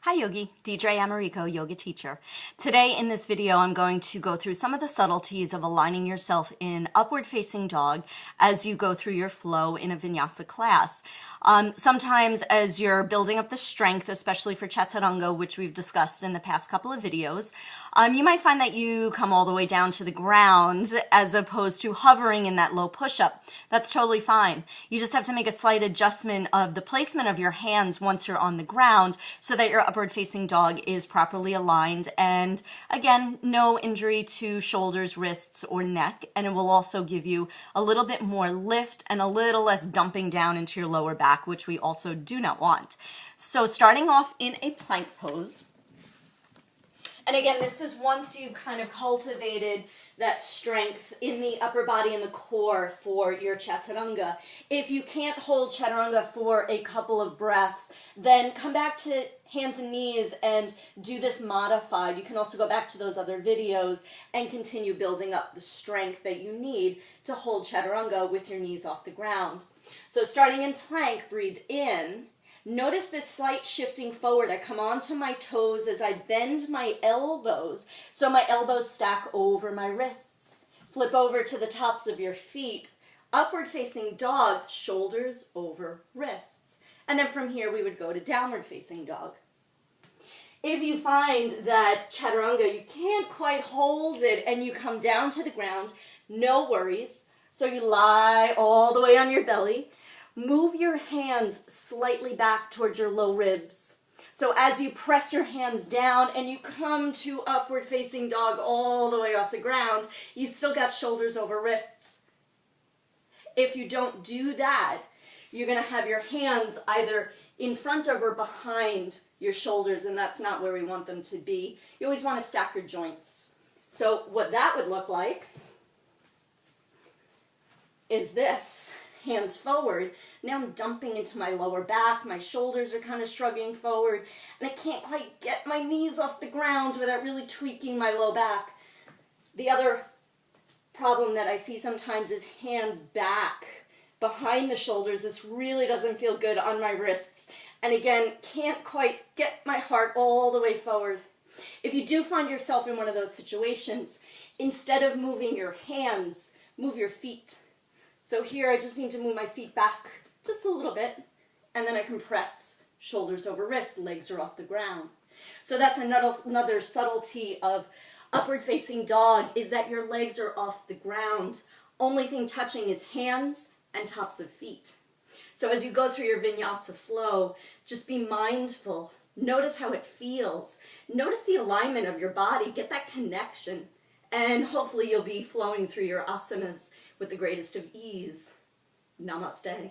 Hi Yogi, Deidre Americo, yoga teacher. Today in this video I'm going to go through some of the subtleties of aligning yourself in upward facing dog as you go through your flow in a vinyasa class. Sometimes as you're building up the strength, especially for chaturanga, which we've discussed in the past couple of videos, you might find that you come all the way down to the ground as opposed to hovering in that low push-up. That's totally fine. You just have to make a slight adjustment of the placement of your hands once you're on the ground so that your upward facing dog is properly aligned, and again, no injury to shoulders, wrists, or neck, and it will also give you a little bit more lift and a little less dumping down into your lower back, which we also do not want. So starting off in a plank pose, and again, this is once you've kind of cultivated that strength in the upper body and the core for your chaturanga. If you can't hold chaturanga for a couple of breaths, then come back to hands and knees and do this modified. You can also go back to those other videos and continue building up the strength that you need to hold chaturanga with your knees off the ground. So starting in plank, breathe in. Notice this slight shifting forward. I come onto my toes as I bend my elbows, so my elbows stack over my wrists. Flip over to the tops of your feet. Upward facing dog, shoulders over wrists. And then from here we would go to downward facing dog. If you find that chaturanga, you can't quite hold it and you come down to the ground, no worries. So you lie all the way on your belly. Move your hands slightly back towards your low ribs. So as you press your hands down and you come to upward facing dog all the way off the ground, you still got shoulders over wrists. If you don't do that, you're going to have your hands either in front of or behind your shoulders, and that's not where we want them to be. You always want to stack your joints. So what that would look like is this. Hands forward. Now I'm dumping into my lower back. My shoulders are kind of shrugging forward, and I can't quite get my knees off the ground without really tweaking my low back. The other problem that I see sometimes is hands back behind the shoulders. This really doesn't feel good on my wrists, and again, can't quite get my heart all the way forward. If you do find yourself in one of those situations, instead of moving your hands, move your feet. So here I just need to move my feet back just a little bit, and then I can press shoulders over wrists, legs are off the ground. So that's another subtlety of upward facing dog, is that your legs are off the ground. Only thing touching is hands and tops of feet. So as you go through your vinyasa flow, just be mindful. Notice how it feels. Notice the alignment of your body. Get that connection. And hopefully you'll be flowing through your asanas with the greatest of ease. Namaste.